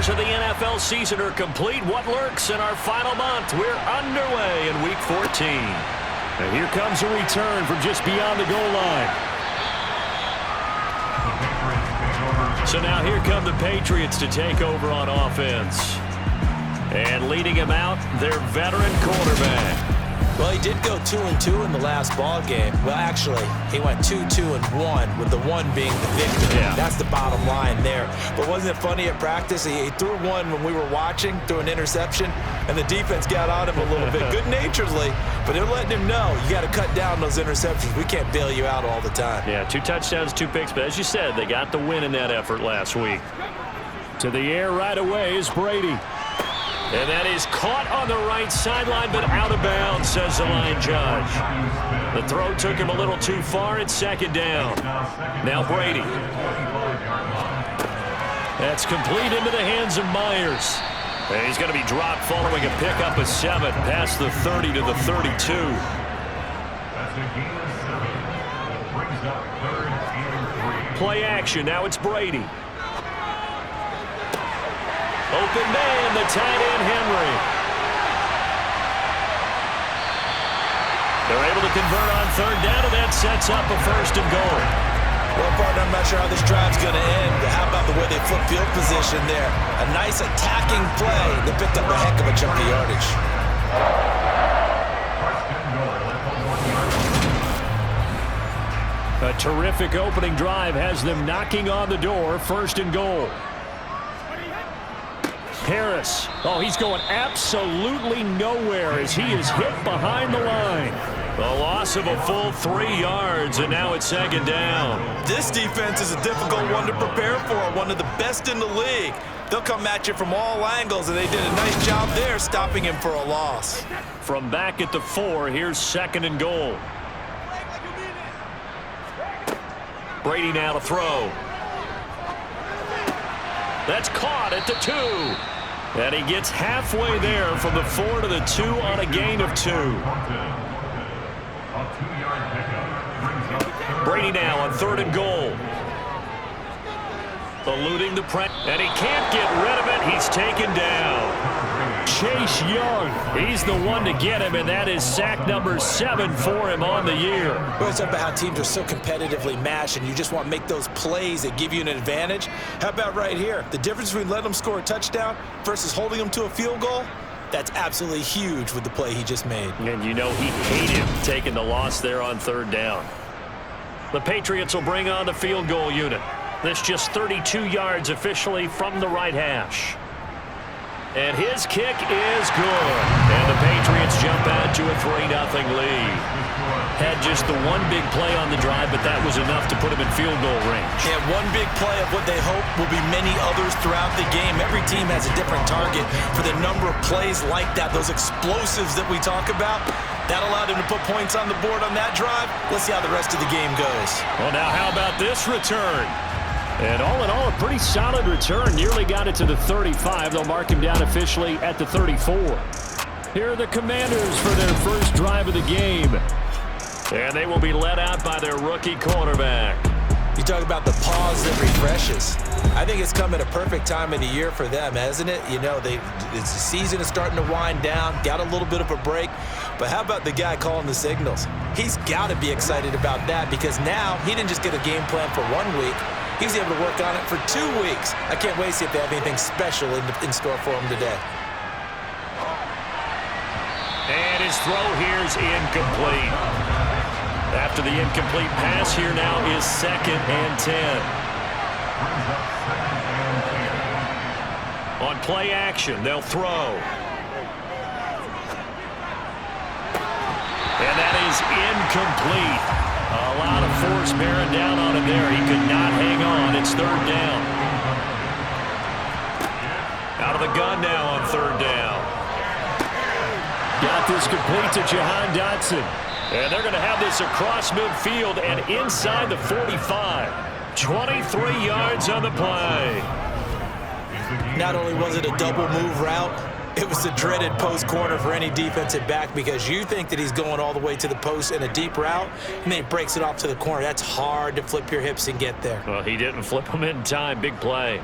quarters of the NFL season are complete. What lurks in our final month? We're underway in Week 14. And here comes a return from just beyond the goal line. So now here come the Patriots to take over on offense. And leading him out, their veteran quarterback. Well, he did go 2-2 in the last ball game. Well, actually, he went 2-2-1, with the one being the victory. Yeah. That's the bottom line there. But wasn't it funny at practice? He threw one when we were watching, threw an interception, and the defense got on him a little bit, good-naturedly. But they're letting him know, you got to cut down those interceptions. We can't bail you out all the time. Yeah, 2 touchdowns, 2 picks. But as you said, they got the win in that effort last week. To the air right away is Brady. And that is caught on the right sideline, but out of bounds, says the line judge. The throw took him a little too far. It's second down. Now Brady. That's complete into the hands of Myers. And he's going to be dropped following a pickup of 7 past the 30 to the 32. Play action. Now it's Brady. Open man, the tight end, Henry. They're able to convert on third down, and that sets up a 1st and goal. Well, partner, I'm not sure how this drive's going to end, but how about the way they flip field position there? A nice attacking play. They picked up a heck of a chunk of yardage. A terrific opening drive has them knocking on the door. 1st and goal. Harris. Oh, he's going absolutely nowhere as he is hit behind the line. A loss of a full 3 yards, and now it's 2nd down. This defense is a difficult one to prepare for, one of the best in the league. They'll come at you from all angles, and they did a nice job there stopping him for a loss. From back at the 4, here's 2nd and goal. Brady now to throw. That's caught at the 2. And he gets halfway there from the 4 to the 2 on a gain of 2. Brady now on 3rd and goal. Eluding the press. And he can't get rid of it. He's taken down. Chase Young. He's the one to get him, and that is sack number 7 for him on the year. Well, it's about how teams are so competitively matched, and you just want to make those plays that give you an advantage. How about right here? The difference between letting them score a touchdown versus holding them to a field goal, that's absolutely huge with the play he just made. And you know he hated taking the loss there on 3rd down. The Patriots will bring on the field goal unit. This just 32 yards officially from the right hash. And his kick is good. And the Patriots jump out to a 3-0 lead. Had just the one big play on the drive, but that was enough to put him in field goal range. And one big play of what they hope will be many others throughout the game. Every team has a different target for the number of plays like that, those explosives that we talk about. That allowed him to put points on the board on that drive. Let's see how the rest of the game goes. Well, now how about this return? And all in all, a pretty solid return. Nearly got it to the 35. They'll mark him down officially at the 34. Here are the Commanders for their first drive of the game. And they will be led out by their rookie quarterback. You talk about the pause that refreshes. I think it's come at a perfect time of the year for them, hasn't it? You know, the season is starting to wind down, got a little bit of a break. But how about the guy calling the signals? He's got to be excited about that because now he didn't just get a game plan for 1 week. He was able to work on it for 2 weeks. I can't wait to see if they have anything special in store for him today. And his throw here is incomplete. After the incomplete pass, here now is 2nd and 10. On play action, they'll throw. And that is incomplete. A lot of force bearing down on him there. He could not hang on. It's 3rd down. Out of the gun now on 3rd down. Got this complete to Jahan Dotson. And they're going to have this across midfield and inside the 45. 23 yards on the play. Not only was it a double move route, it was the dreaded post corner for any defensive back because you think that he's going all the way to the post in a deep route, and then he breaks it off to the corner. That's hard to flip your hips and get there. Well, he didn't flip him in time. Big play.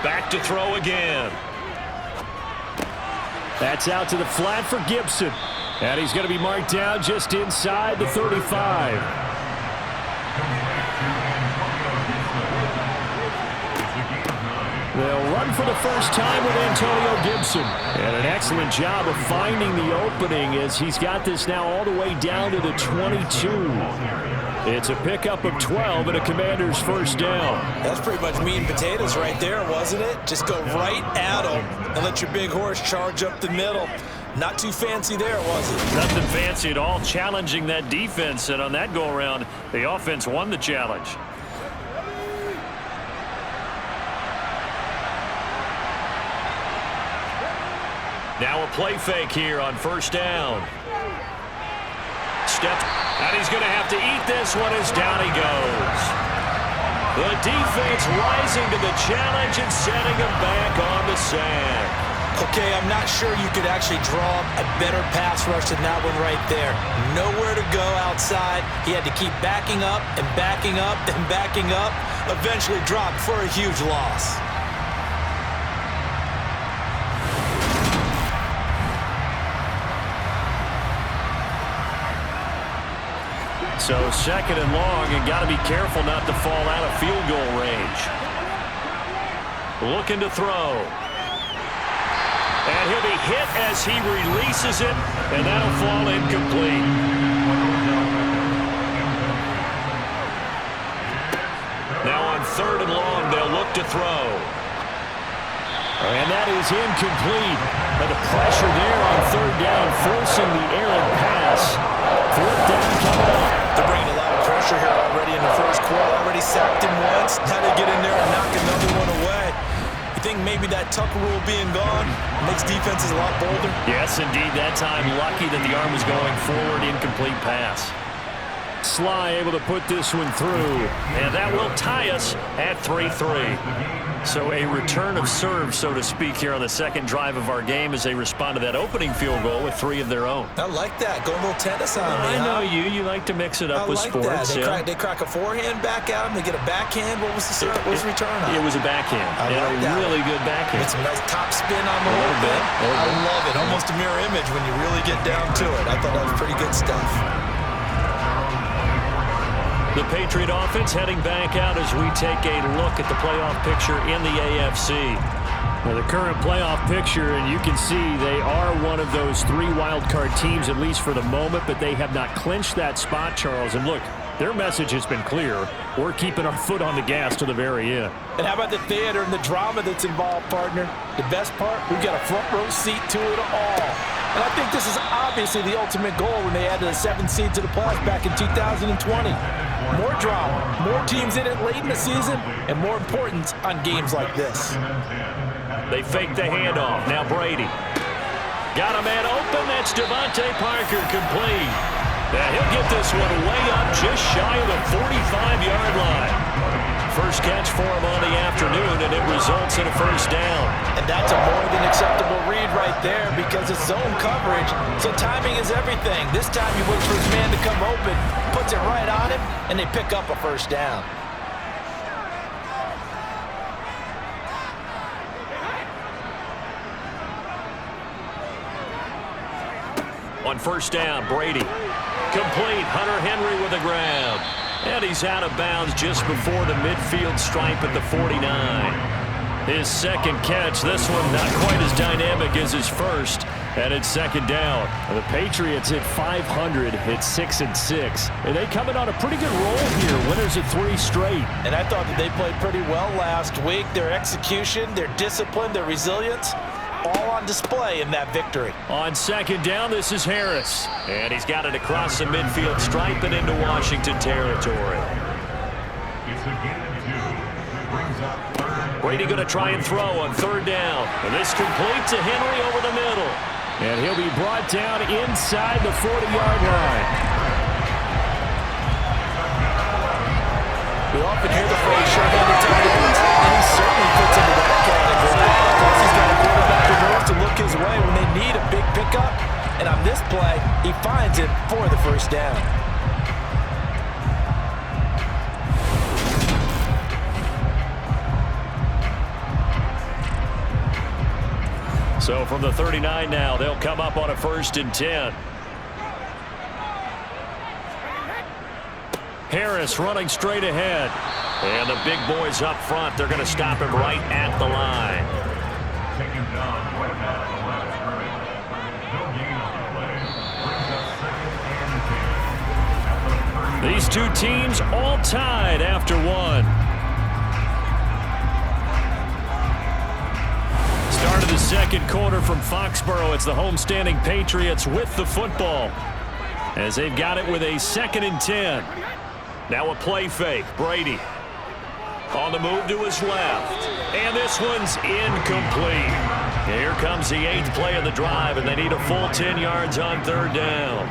Back to throw again. That's out to the flat for Gibson. And he's going to be marked down just inside the 35. They'll run for the first time with Antonio Gibson. And an excellent job of finding the opening as he's got this now all the way down to the 22. It's a pickup of 12 and a Commander's first down. That's pretty much meat and potatoes right there, wasn't it? Just go right at them and let your big horse charge up the middle. Not too fancy there, was it? Nothing fancy at all, challenging that defense. And on that go-around, the offense won the challenge. Now a play fake here on first down. Step, and he's going to have to eat this one as down he goes. The defense rising to the challenge and setting him back on the sack. Okay, I'm not sure you could actually draw a better pass rush than that one right there. Nowhere to go outside. He had to keep backing up and backing up and backing up. Eventually dropped for a huge loss. So second and long, and got to be careful not to fall out of field goal range. Looking to throw. And he'll be hit as he releases it, and that'll fall incomplete. Now on third and long, they'll look to throw. And that is incomplete. But the pressure there on third down, forcing the errant pass. Fourth down coming up. They're bringing a lot of pressure here already in the first quarter. Already sacked him once. Now they get in there and knock another one away. You think maybe that Tucker rule being gone makes defenses a lot bolder? Yes, indeed. That time, lucky that the arm was going forward. Incomplete pass. Sly able to put this one through. And that will tie us at 3-3. So a return of serve, so to speak, here on the second drive of our game as they respond to that opening field goal with 3 of their own. I like that. Go a little tennis on me, I know you. You like to mix it up with like sports. That. They crack a forehand back at him. They get a backhand. What was the return on? It was a backhand. I like that. Really good backhand. With some nice top spin on the whole bit. I love it. Almost a mirror image when you really get down to it. I thought that was pretty good stuff. The Patriot offense heading back out as we take a look at the playoff picture in the AFC. Well, the current playoff picture, and you can see they are one of those 3 wild card teams, at least for the moment, but they have not clinched that spot, Charles. And look, their message has been clear. We're keeping our foot on the gas to the very end. And how about the theater and the drama that's involved, partner? The best part, we've got a front row seat to it all. And I think this is obviously the ultimate goal when they added the 7th seed to the playoffs back in 2020. More drama, more teams in it late in the season, and more importance on games like this. They fake the handoff. Now Brady. Got a man open. That's Devontae Parker complete. Now he'll get this one way up just shy of the 45-yard line. First catch for him on the afternoon, and it results in a first down. And that's a more than acceptable read right there because it's zone coverage, so timing is everything. This time he waits for his man to come open, puts it right on him, and they pick up a first down. On first down, Brady. Complete. Hunter Henry with a grab. And he's out of bounds just before the midfield stripe at the 49. His second catch, this one not quite as dynamic as his first, and it's second down. The Patriots at 500, it's 6-6. And they coming on a pretty good roll here, winners of 3 straight. And I thought that they played pretty well last week. Their execution, their discipline, their resilience, all on display in that victory. On second down, this is Harris. And he's got it across the midfield stripe and into Washington territory. Brady going to try and throw on third down. And this complete to Henry over the middle. And he'll be brought down inside the 40-yard line. We often hear the phrase short-handed tight ends, and he certainly fits into that category. Plus, he's got a quarterback who knows to look his way when they need a big pickup. And on this play, he finds it for the first down. So from the 39 now, they'll come up on a 1st and 10. Harris running straight ahead. And the big boys up front, they're going to stop him right at the line. These two teams all tied after one. Start of the second quarter from Foxborough. It's the homestanding Patriots with the football, as they've got it with a 2nd and 10. Now a play fake. Brady on the move to his left. And this one's incomplete. Here comes the 8th play of the drive, and they need a full 10 yards on 3rd down.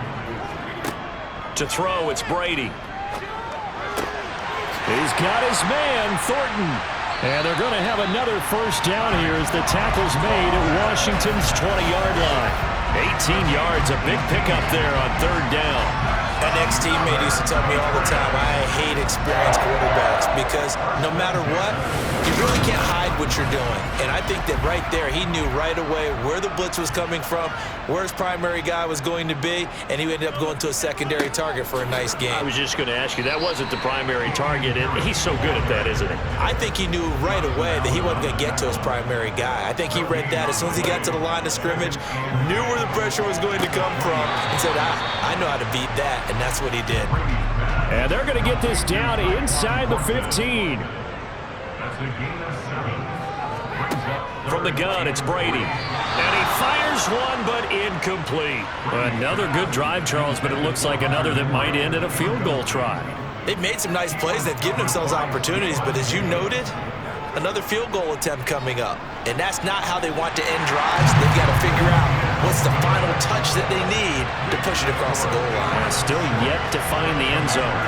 To throw, it's Brady. He's got his man, Thornton. And they're going to have another 1st down here as the tackle's made at Washington's 20-yard line. 18 yards, a big pickup there on 3rd down. An ex-teammate used to tell me all the time, I hate experienced quarterbacks because no matter what, you really can't hide what you're doing. And I think that right there, he knew right away where the blitz was coming from, where his primary guy was going to be, and he ended up going to a secondary target for a nice game. I was just going to ask you, that wasn't the primary target, and he's so good at that, isn't he? I think he knew right away that he wasn't going to get to his primary guy. I think he read that as soon as he got to the line of scrimmage, knew where the pressure was going to come from, and said, I know how to beat that. And that's what he did. And they're going to get this down inside the 15. From the gun, it's Brady. And he fires one, but incomplete. Another good drive, Charles, but it looks like another that might end in a field goal try. They've made some nice plays. They've given themselves opportunities, but as you noted, another field goal attempt coming up. And that's not how they want to end drives. They've got to figure out what's the final touch that they need to push it across the goal line. Still yet to find the end zone.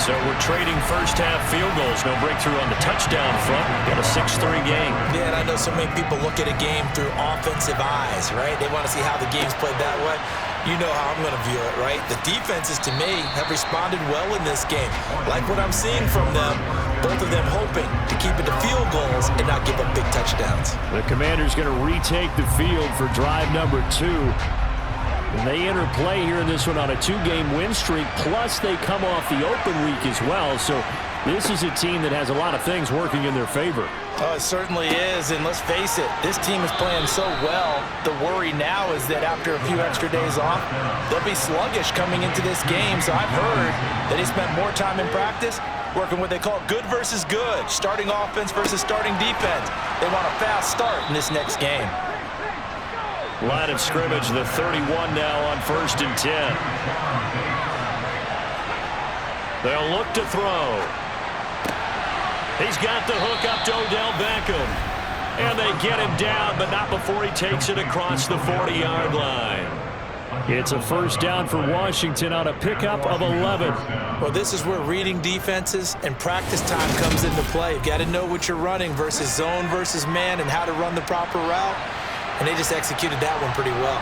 So we're trading 1st half field goals. No breakthrough on the touchdown front. Got a 6-3 game. Yeah, and I know so many people look at a game through offensive eyes, right? They want to see how the game's played that way. You know how I'm going to view it, right? The defenses, to me, have responded well in this game. Like what I'm seeing from them, both of them hoping to keep it to field goals and not give up big touchdowns. The Commanders going to retake the field for drive number 2. And they enter play here in this one on a 2-game win streak, plus they come off the open week as well. So this is a team that has a lot of things working in their favor. Oh, it certainly is, and let's face it, this team is playing so well. The worry now is that after a few extra days off, they'll be sluggish coming into this game. So I've heard that he spent more time in practice working what they call good versus good, starting offense versus starting defense. They want a fast start in this next game. Line of scrimmage, the 31 now on 1st and 10. They'll look to throw. He's got the hook up to Odell Beckham. And they get him down, but not before he takes it across the 40-yard line. It's a 1st down for Washington on a pickup of 11. Well, this is where reading defenses and practice time comes into play. You've got to know what you're running versus zone versus man and how to run the proper route. And they just executed that one pretty well.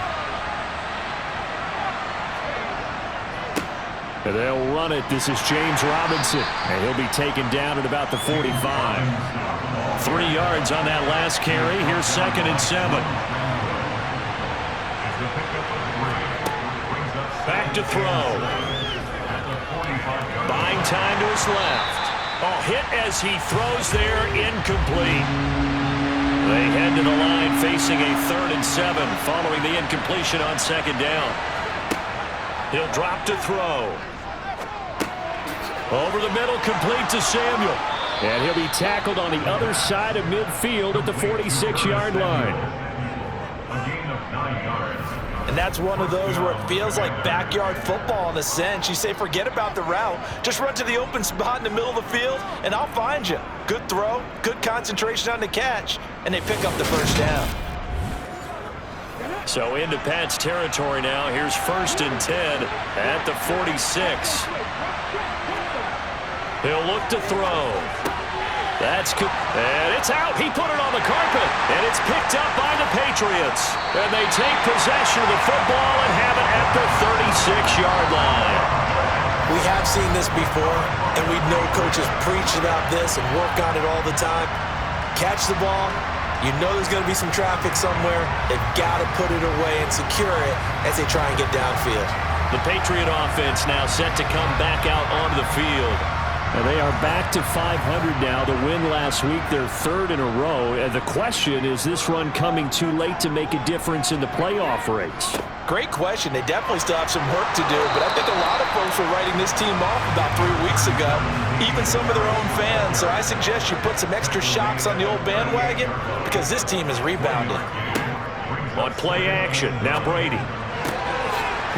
And they'll run it. This is James Robinson. And he'll be taken down at about the 45. 3 yards on that last carry. Here's 2nd and 7. Back to throw. Buying time to his left. Oh, hit as he throws there. Incomplete. They head to the line facing a 3rd and 7 following the incompletion on 2nd down. He'll drop to throw. Over the middle, complete to Samuel. And he'll be tackled on the other side of midfield at the 46-yard line. And that's one of those where it feels like backyard football in a sense. You say, forget about the route. Just run to the open spot in the middle of the field, and I'll find you. Good throw, good concentration on the catch, and they pick up the 1st down. So into Pat's territory now. Here's 1st and 10 at the 46. He'll look to throw. That's good. And it's out. He put it on the carpet. And it's picked up by the Patriots. And they take possession of the football and have it at the 36-yard line. We have seen this before, and we know coaches preach about this and work on it all the time. Catch the ball, You know there's going to be some traffic somewhere. They've got to put it away and secure it as they try and get downfield. The Patriot offense now set to come back out onto the field. And they are back to 500 now. The win last week, their third in a row. And the question is this run coming too late to make a difference in the playoff race? Great question. They definitely still have some work to do, but I think a lot of folks were writing this team off about 3 weeks ago, even some of their own fans. So I suggest you put some extra shocks on the old bandwagon because this team is rebounding. On play action, now Brady.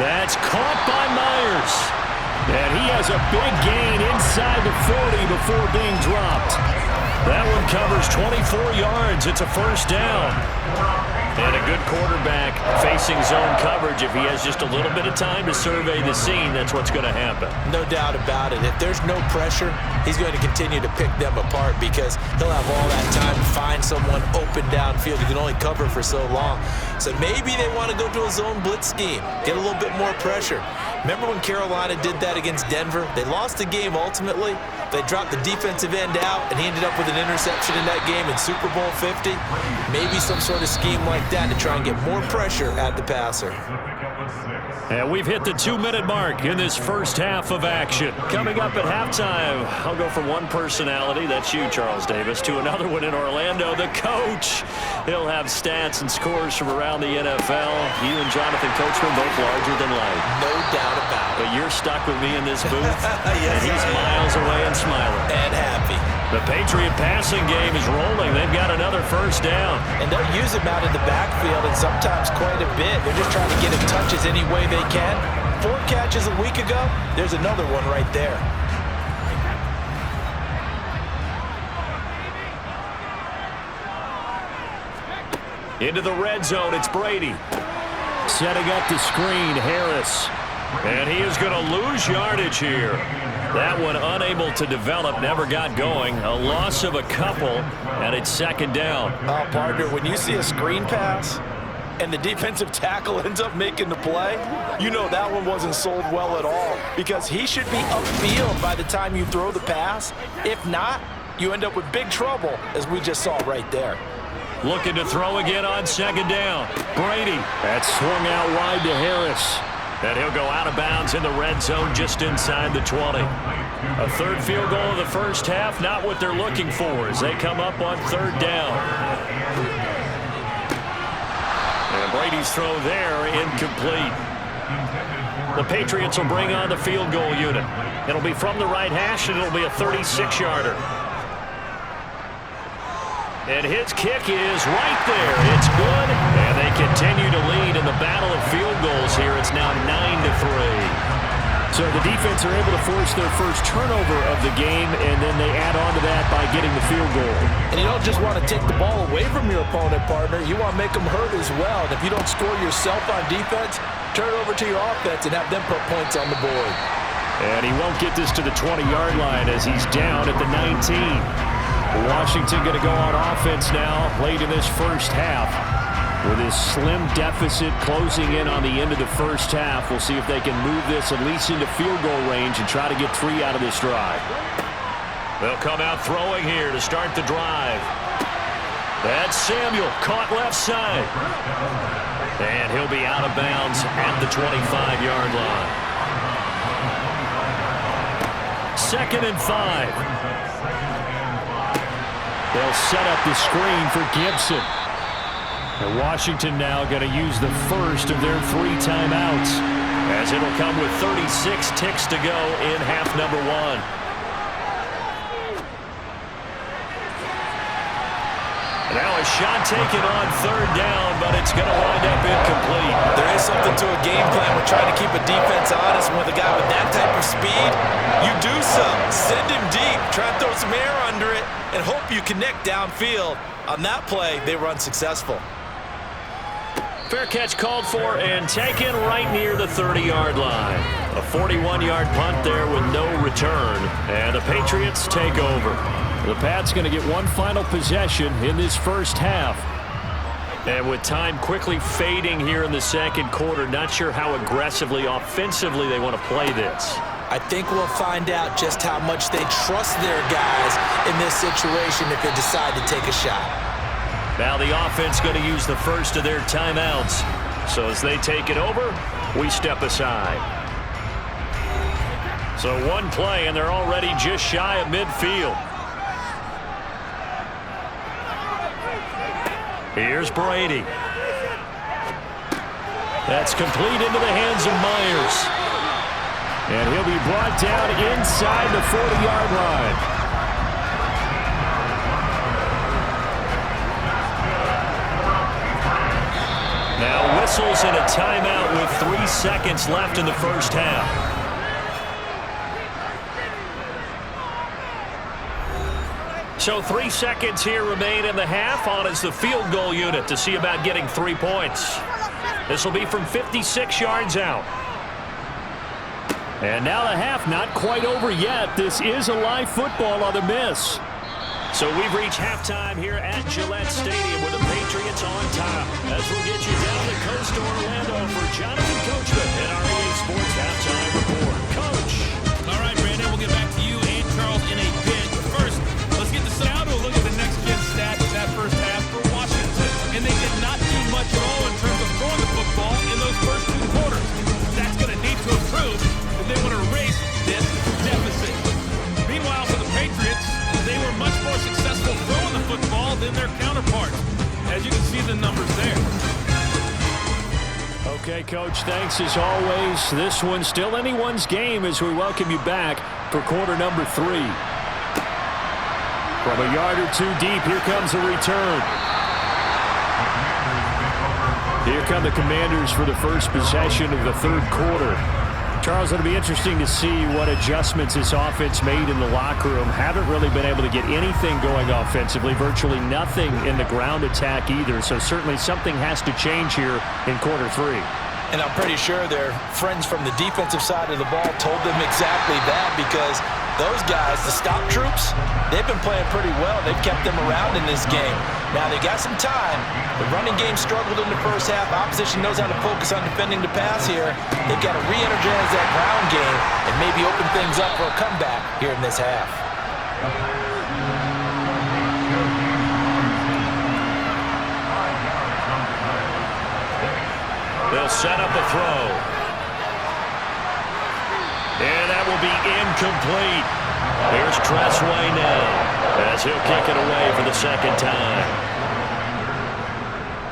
That's caught by Myers. And he has a big gain inside the 40 before being dropped. That one covers 24 yards. It's a first down. And a good quarterback facing zone coverage. If he has just a little bit of time to survey the scene, that's what's going to happen. No doubt about it. If there's no pressure, he's going to continue to pick them apart because he'll have all that time to find someone open downfield. He can only cover for so long. So maybe they want to go to a zone blitz scheme, get a little bit more pressure. Remember when Carolina did that against Denver? They lost the game ultimately. They dropped the defensive end out, and he ended up with an interception in that game in Super Bowl 50. Maybe some sort of scheme like that to try and get more pressure at the passer. And we've hit the 2-minute mark in this first half of action. Coming up at halftime, I'll go from one personality, that's you, Charles Davis, to another one in Orlando, the coach. He'll have stats and scores from around the NFL. You and Jonathan Coachman both larger than life. No doubt about it. But you're stuck with me in this booth, yes, and he's miles away and smiling. And happy. The Patriot passing game is rolling. They've got another first down. And they'll use him out in the backfield, and sometimes quite a bit. They're just trying to get him touches any way they can. 4 catches a week ago. There's another one right there. Into the red zone, it's Brady. Setting up the screen, Harris. And he is going to lose yardage here. That one unable to develop, never got going. A loss of a couple, and it's second down. Oh, partner, when you see a screen pass and the defensive tackle ends up making the play, you know that one wasn't sold well at all because he should be upfield by the time you throw the pass. If not, you end up with big trouble, as we just saw right there. Looking to throw again on second down. Brady. That swung out wide to Harris. And he'll go out of bounds in the red zone just inside the 20. A third field goal of the first half, not what they're looking for as they come up on third down. And Brady's throw there incomplete. The Patriots will bring on the field goal unit. It'll be from the right hash, and it'll be a 36-yarder. And his kick is right there. It's good. And they continue to lead in the battle of field goals here. It's now 9-3. So the defense are able to force their first turnover of the game, and then they add on to that by getting the field goal. And you don't just want to take the ball away from your opponent, partner. You want to make them hurt as well. And if you don't score yourself on defense, turn it over to your offense and have them put points on the board. And he won't get this to the 20-yard line as he's down at the 19. Washington going to go on offense now late in this first half. With his slim deficit closing in on the end of the first half, we'll see if they can move this at least into field goal range and try to get 3 out of this drive. They'll come out throwing here to start the drive. That's Samuel, caught left side. And he'll be out of bounds at the 25-yard line. 2nd and 5. They'll set up the screen for Gibson. And Washington now going to use the first of their 3 timeouts, as it'll come with 36 ticks to go in half number 1. Now a shot taken on third down, but it's going to wind up incomplete. There is something to a game plan with trying to keep a defense honest. With a guy with that type of speed, you do so. Send him deep. Try and throw some air under it and hope you connect downfield. On that play, they were unsuccessful. Fair catch called for and taken right near the 30-yard line. A 41-yard punt there with no return. And the Patriots take over. The Pats going to get one final possession in this first half. And with time quickly fading here in the second quarter, not sure how aggressively, offensively they want to play this. I think we'll find out just how much they trust their guys in this situation if they decide to take a shot. Now the offense going to use the first of their timeouts. So as they take it over, we step aside. So one play, and they're already just shy of midfield. Here's Brady. That's complete into the hands of Myers. And he'll be brought down inside the 40-yard line. Now whistles and a timeout with 3 seconds left in the first half. So 3 seconds here remain in the half. On is the field goal unit to see about getting 3 points. This will be from 56 yards out. And now the half not quite over yet. This is a live football on the miss. So we've reached halftime here at Gillette Stadium with the Patriots on top. As we'll get you down the coast to Orlando for Jonathan Coachman and our EA Sports Halftime Report. Coach. All right, Brandon, we'll get back to you and Charles in a bit. But first, let's get the now to look at the next-gen stats that first half for Washington. And they did not do much at all in terms of throwing the football in those first 2 quarters. That's going to need to improve if they want to erase this deficit. Meanwhile, for the Patriots, they were much more successful throwing the football than their counterparts. As you can see the numbers there. Okay, Coach, thanks as always. This one's still anyone's game as we welcome you back for quarter number 3. From a yard or 2 deep, here comes a return. Here come the Commanders for the first possession of the third quarter. Charles, it'll be interesting to see what adjustments this offense made in the locker room. Haven't really been able to get anything going offensively, virtually nothing in the ground attack either. So certainly something has to change here in quarter 3. And I'm pretty sure their friends from the defensive side of the ball told them exactly that, because those guys, the stop troops, they've been playing pretty well. They've kept them around in this game. Now, they got some time. The running game struggled in the first half. Opposition knows how to focus on defending the pass here. They've got to re-energize that ground game and maybe open things up for a comeback here in this half. They'll set up a throw. And that will be incomplete. Here's Tressway now as he'll kick it away for the second time.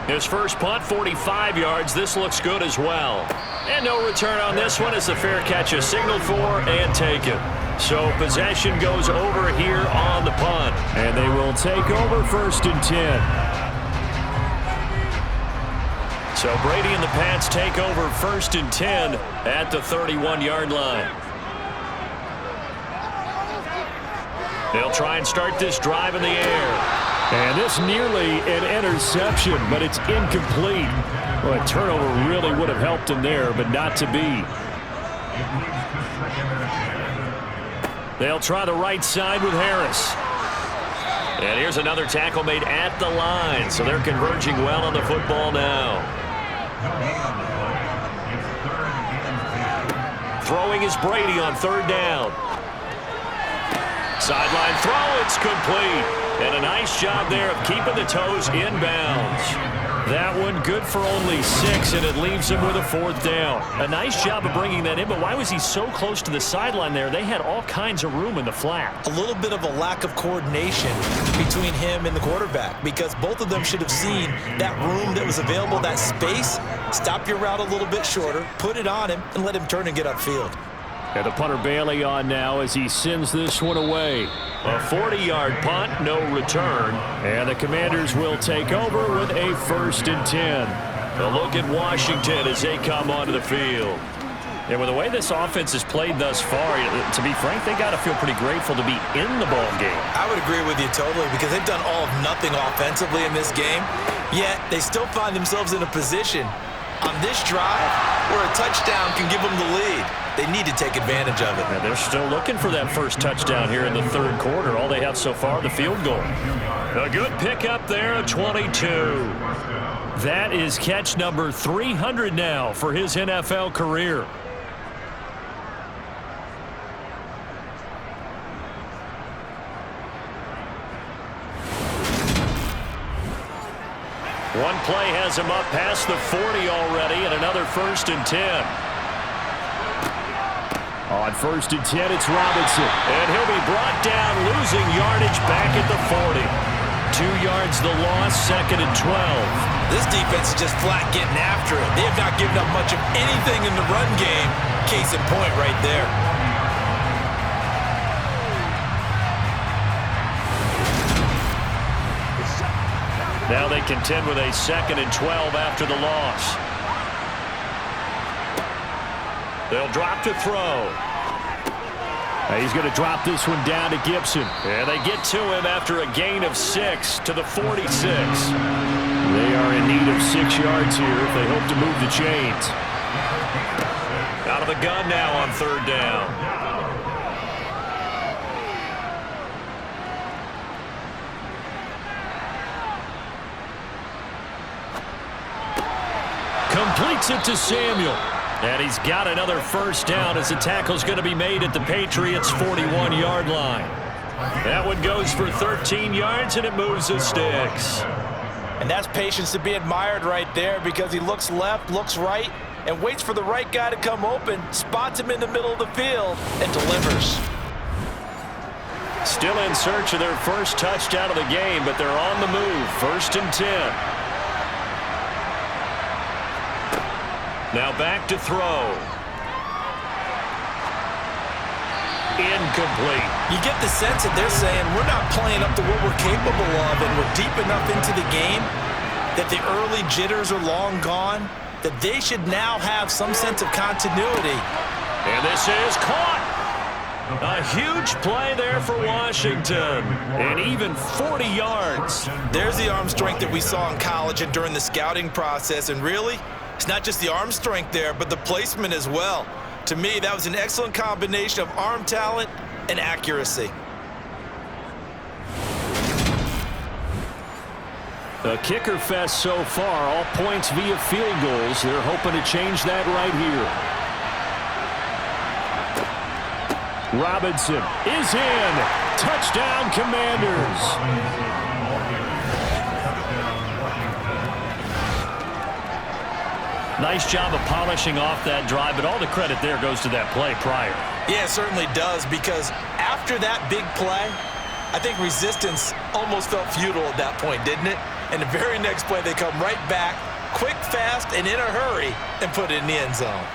His first punt, 45 yards. This looks good as well. And no return on this one as the fair catch is signaled for and taken. So possession goes over here on the punt. And they will take over 1st and 10. So Brady and the Pats take over 1st and 10 at the 31-yard line. They'll try and start this drive in the air. And this nearly an interception, but it's incomplete. Well, a turnover really would have helped him there, but not to be. They'll try the right side with Harris. And here's another tackle made at the line, so they're converging well on the football now. Throwing is Brady on 3rd down. Sideline throw, it's complete. And a nice job there of keeping the toes inbounds. That one good for only 6, and it leaves him with a 4th down. A nice job of bringing that in, but why was he so close to the sideline there? They had all kinds of room in the flat. A little bit of a lack of coordination between him and the quarterback, because both of them should have seen that room that was available, that space. Stop your route a little bit shorter, put it on him, and let him turn and get upfield. And the punter Bailey on now as he sends this one away. A 40-yard punt, no return. And the Commanders will take over with a 1st and 10. A look at Washington as they come onto the field. And with the way this offense has played thus far, to be frank, they got to feel pretty grateful to be in the ball game. I would agree with you totally, because they've done all of nothing offensively in this game, yet they still find themselves in a position on this drive where a touchdown can give them the lead. They need to take advantage of it. And they're still looking for that first touchdown here in the 3rd quarter. All they have so far, the field goal. A good pickup there at 22. That is catch number 300 now for his NFL career. One play has him up past the 40 already, and another 1st and 10. On 1st and 10, it's Robinson. And he'll be brought down, losing yardage back at the 40. 2 yards the loss, 2nd and 12. This defense is just flat getting after it. They have not given up much of anything in the run game. Case in point right there. Now they contend with a 2nd and 12 after the loss. They'll drop to throw. He's going to drop this one down to Gibson. And they get to him after a gain of 6 to the 46. They are in need of 6 yards here if they hope to move the chains. Out of the gun now on 3rd down. Completes it to Samuel. And he's got another 1st down as the tackle's going to be made at the Patriots' 41-yard line. That one goes for 13 yards, and it moves the sticks. And that's patience to be admired right there, because he looks left, looks right, and waits for the right guy to come open, spots him in the middle of the field, and delivers. Still in search of their 1st touchdown of the game, but they're on the move. 1st and 10. Now back to throw. Incomplete. You get the sense that they're saying we're not playing up to what we're capable of, and we're deep enough into the game that the early jitters are long gone, that they should now have some sense of continuity. And this is caught. A huge play there for Washington. And even 40 yards. There's the arm strength that we saw in college and during the scouting process, and really, it's not just the arm strength there, but the placement as well. To me, that was an excellent combination of arm talent and accuracy. A kicker fest so far, all points via field goals. They're hoping to change that right here. Robinson is in. Touchdown, Commanders. Nice job of polishing off that drive, but all the credit there goes to that play prior. Yeah, it certainly does, because after that big play, I think resistance almost felt futile at that point, didn't it? And the very next play, they come right back, quick, fast, and in a hurry, and put it in the end zone.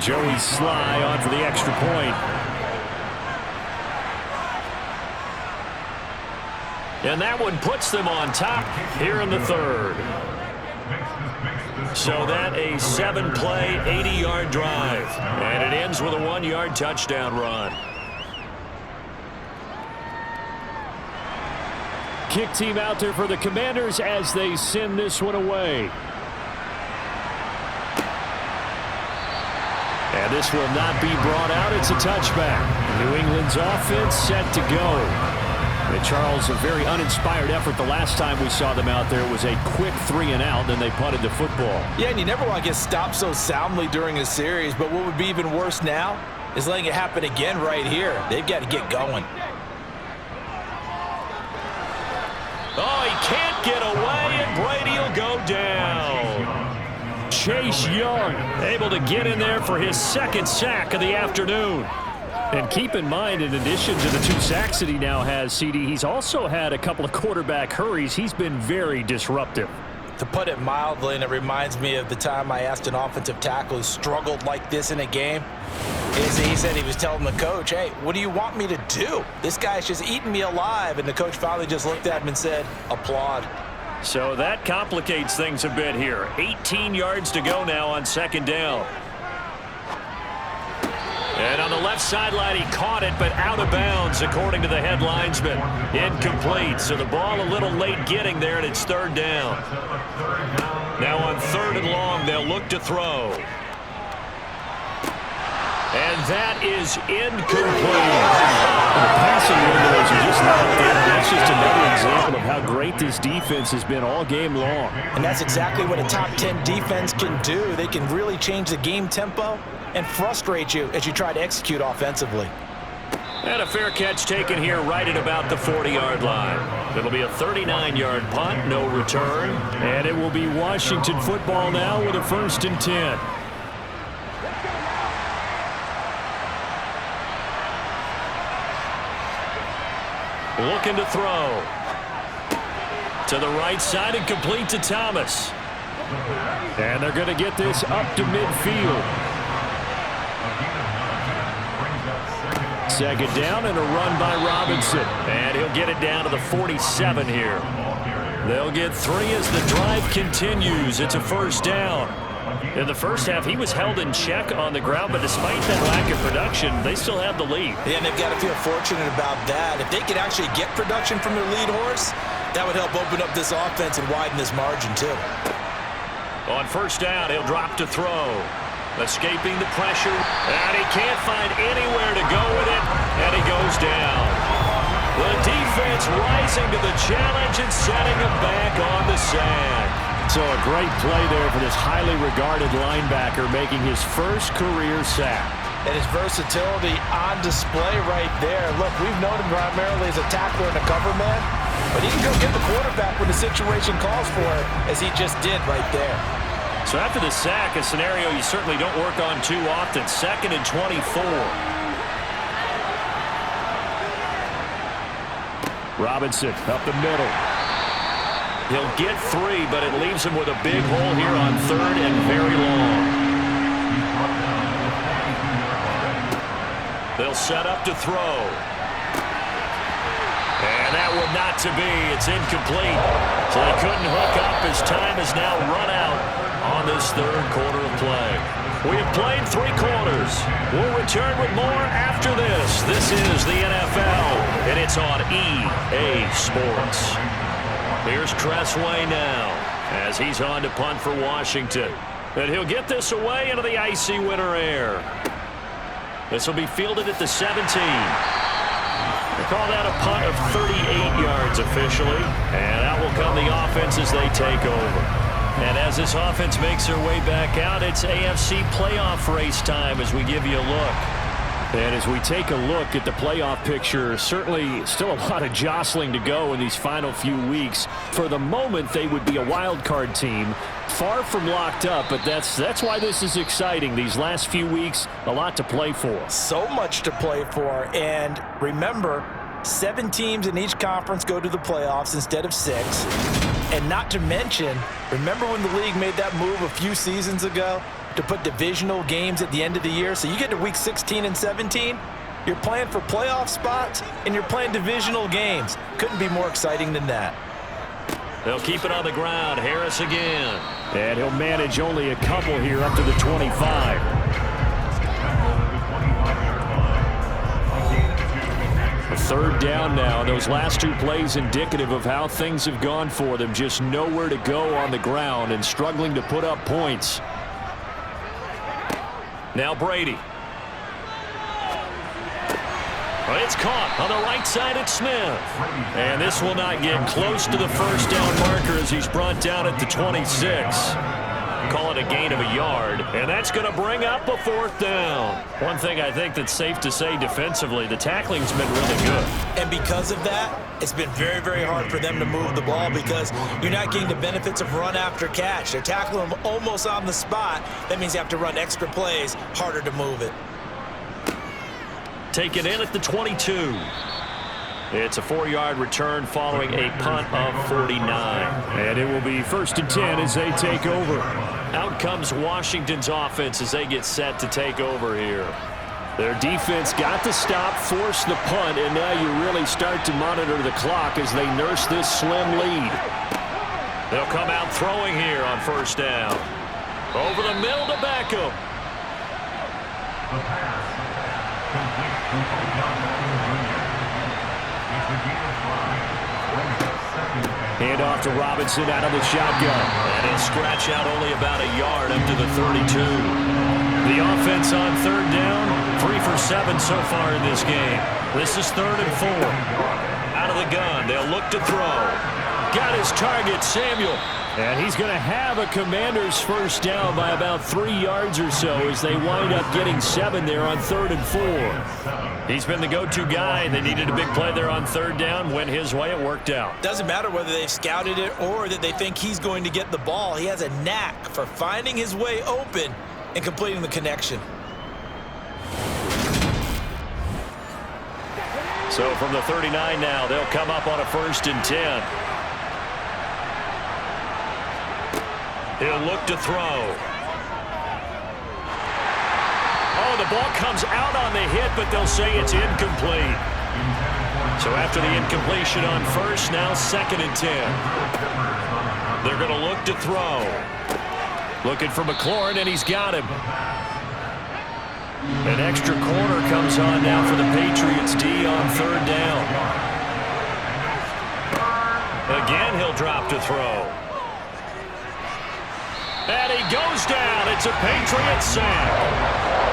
Joey Sly on for the extra point. And that one puts them on top here in the 3rd. So that a 7-play, 80-yard drive. And it ends with a 1-yard touchdown run. Kick team out there for the Commanders as they send this one away. And this will not be brought out. It's a touchback. New England's offense set to go. And Charles, a very uninspired effort the last time we saw them out there. It was a quick 3-and-out, then they punted the football. Yeah, and you never want to get stopped so soundly during a series, but what would be even worse now is letting it happen again right here. They've got to get going. Oh, he can't get away, and Brady will go down. Chase Young able to get in there for his 2nd sack of the afternoon. And keep in mind, in addition to the 2 sacks that he now has, CD, he's also had a couple of quarterback hurries. He's been very disruptive. To put it mildly, and it reminds me of the time I asked an offensive tackle who struggled like this in a game, he said he was telling the coach, hey, what do you want me to do? This guy's just eating me alive. And the coach finally just looked at him and said, applaud. So that complicates things a bit here. 18 yards to go now on 2nd down. And on the left sideline, he caught it, but out of bounds, according to the head linesman. Incomplete, so the ball a little late getting there, and it's 3rd down. Now on 3rd and long, they'll look to throw. And that is incomplete. The passing windows are just not there. That's just another example of how great this defense has been all game long. And that's exactly what a top 10 defense can do. They can really change the game tempo and frustrate you as you try to execute offensively. And a fair catch taken here right at about the 40-yard line. It'll be a 39-yard punt, no return. And it will be Washington football now with a 1st and 10. Looking to throw. To the right side and complete to Thomas. And they're going to get this up to midfield. 2nd down and a run by Robinson. And he'll get it down to the 47 here. They'll get 3 as the drive continues. It's a 1st down. In the first half, he was held in check on the ground, but despite that lack of production, they still have the lead. Yeah, and they've got to feel fortunate about that. If they could actually get production from their lead horse, that would help open up this offense and widen this margin, too. On 1st down, he'll drop to throw. Escaping the pressure, and he can't find anywhere to go with it, and he goes down. The defense rising to the challenge and setting him back on the sack. So a great play there for this highly regarded linebacker making his first career sack. And his versatility on display right there. Look, we've known him primarily as a tackler and a cover man, but he can go get the quarterback when the situation calls for it, as he just did right there. So after the sack, a scenario you certainly don't work on too often. 2nd and 24. Robinson up the middle. He'll get 3, but it leaves him with a big hole here on 3rd and very long. They'll set up to throw. And that would not to be. It's incomplete. So they couldn't hook up as time has now run out on this 3rd quarter of play. We have played 3 quarters. We'll return with more after this. This is the NFL, and it's on EA Sports. Here's Tressway now as he's on to punt for Washington. And he'll get this away into the icy winter air. This will be fielded at the 17. They call that a punt of 38 yards officially. And out will come the offense as they take over. And as this offense makes their way back out, it's AFC playoff race time as we give you a look. And as we take a look at the playoff picture, certainly still a lot of jostling to go in these final few weeks. For the moment, they would be a wild card team, far from locked up, but that's why this is exciting. These last few weeks, a lot to play for. So much to play for, and remember, 7 teams in each conference go to the playoffs instead of 6. And not to mention, remember when the league made that move a few seasons ago to put divisional games at the end of the year? So you get to week 16 and 17, you're playing for playoff spots, and you're playing divisional games. Couldn't be more exciting than that. They'll keep it on the ground. Harris again. And he'll manage only a couple here up to the 25. A 3rd down now. Those last 2 plays indicative of how things have gone for them. Just nowhere to go on the ground and struggling to put up points. Now Brady. Well, it's caught on the right side at Smith. And this will not get close to the 1st down marker as he's brought down at the 26. Call it a gain of a yard, and that's going to bring up a 4th down. One thing I think that's safe to say defensively, the tackling's been really good. And because of that, it's been very, very hard for them to move the ball because you're not getting the benefits of run after catch. They're tackling them almost on the spot. That means you have to run extra plays, harder to move it. Take it in at the 22. It's a 4-yard return following a punt of 49. And it will be 1st and 10 as they take over. Out comes Washington's offense as they get set to take over here. Their defense got the stop, forced the punt, and now you really start to monitor the clock as they nurse this slim lead. They'll come out throwing here on 1st down. Over the middle to Beckham. Hand off to Robinson out of the shotgun. And he'll scratch out only about a yard up to the 32. The offense on 3rd down, 3 for 7 so far in this game. This is 3rd and 4. Out of the gun, they'll look to throw. Got his target, Samuel. And he's going to have a Commanders first down by about 3 yards or so as they wind up getting 7 there on 3rd and 4. He's been the go-to guy. They needed a big play there on 3rd down. Went his way. It worked out. Doesn't matter whether they've scouted it or that they think he's going to get the ball. He has a knack for finding his way open and completing the connection. So from the 39 now, they'll come up on a 1st and 10. He'll look to throw. Oh, the ball comes out on the hit, but they'll say it's incomplete. So after the incompletion on 1st, now 2nd and 10. They're going to look to throw. Looking for McLaurin, and he's got him. An extra corner comes on now for the Patriots D on 3rd down. Again, he'll drop to throw. And he goes down. It's a Patriot sack.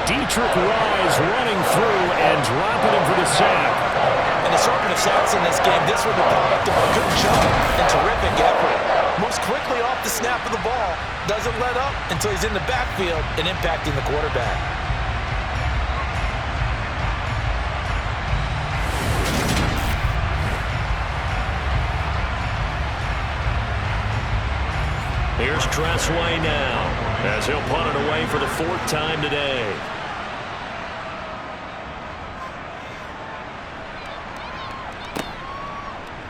Dietrich Wise running through and dropping him for the sack. And the assortment of sacks in this game, this was the product of a good jump and terrific effort. Moves quickly off the snap of the ball. Doesn't let up until he's in the backfield and impacting the quarterback. Here's Tressway now as he'll punt it away for the 4th time today.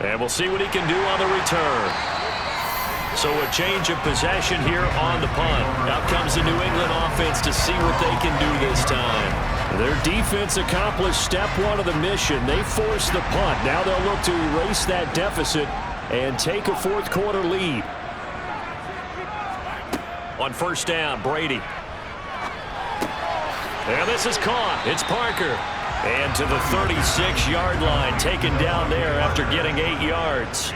And we'll see what he can do on the return. So a change of possession here on the punt. Out comes the New England offense to see what they can do this time. Their defense accomplished step 1 of the mission. They forced the punt. Now they'll look to erase that deficit and take a 4th quarter lead. On 1st down, Brady. And this is caught. It's Parker. And to the 36-yard line, taken down there after getting 8 yards.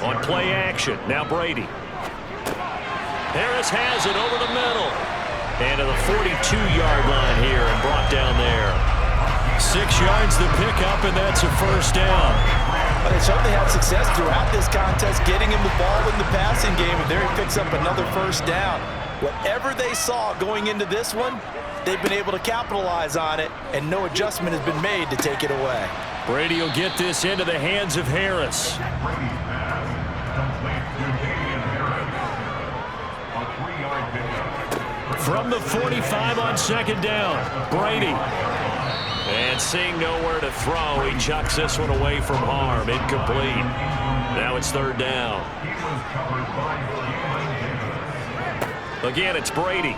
On play action, now Brady. Harris has it over the middle. And to the 42-yard line here and brought down there. 6 yards to pick up, and that's a 1st down. But they certainly had success throughout this contest, getting him the ball in the passing game, and there he picks up another 1st down. Whatever they saw going into this one, they've been able to capitalize on it, and no adjustment has been made to take it away. Brady will get this into the hands of Harris. From the 45 on 2nd down, Brady. And seeing nowhere to throw, he chucks this one away from harm. Incomplete. Now it's 3rd down. Again, it's Brady.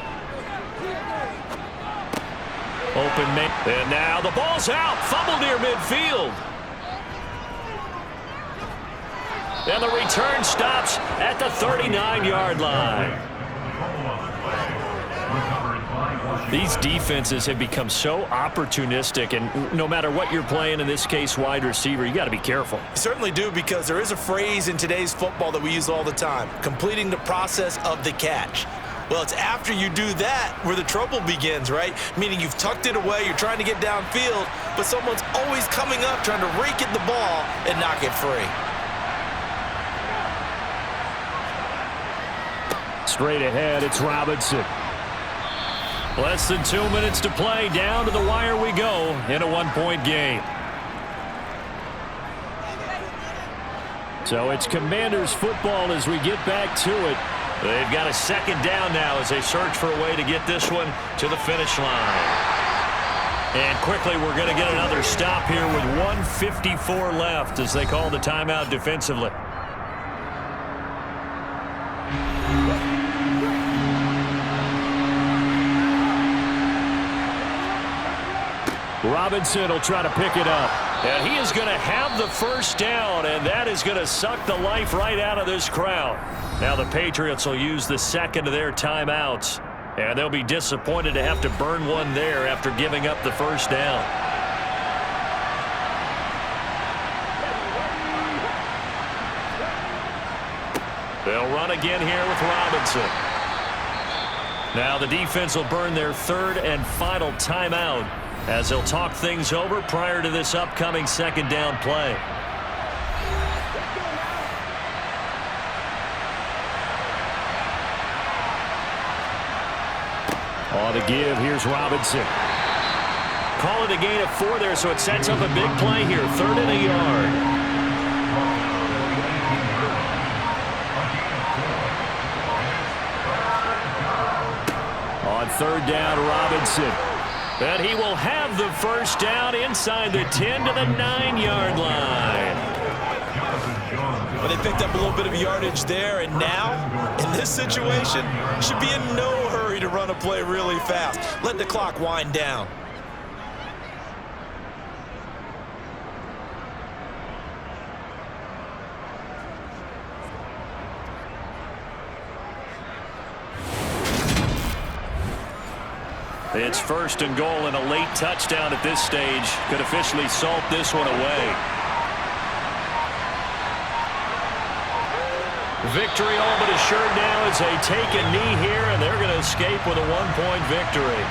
Open man. And now the ball's out. Fumble near midfield. And the return stops at the 39-yard line. These defenses have become so opportunistic, and no matter what you're playing, in this case wide receiver, you got to be careful. You certainly do, because there is a phrase in today's football that we use all the time: completing the process of the catch. Well, it's after you do that where the trouble begins, right? Meaning you've tucked it away, you're trying to get downfield, but someone's always coming up trying to rake at the ball and knock it free. Straight ahead, it's Robinson. Less than 2 minutes to play. Down to the wire we go in a 1-point game. So it's Commanders football as we get back to it. They've got a 2nd down now as they search for a way to get this one to the finish line. And quickly we're going to get another stop here with 1:54 left as they call the timeout defensively. Robinson will try to pick it up. And he is going to have the 1st down, and that is going to suck the life right out of this crowd. Now the Patriots will use the 2nd of their timeouts, and they'll be disappointed to have to burn one there after giving up the 1st down. They'll run again here with Robinson. Now the defense will burn their 3rd and final timeout as they'll talk things over prior to this upcoming 2nd down play. On the give, here's Robinson. Call it a gain of 4 there, so it sets up a big play here. 3rd and a yard. On 3rd down, Robinson. And he will have the first down inside the 10 to the 9-yard line. Well, they picked up a little bit of yardage there, and now, in this situation, should be in no hurry to run a play really fast. Let the clock wind down. It's 1st and goal, and a late touchdown at this stage could officially salt this one away. Victory all but assured now as they take a knee here, and they're going to escape with a 1-point victory.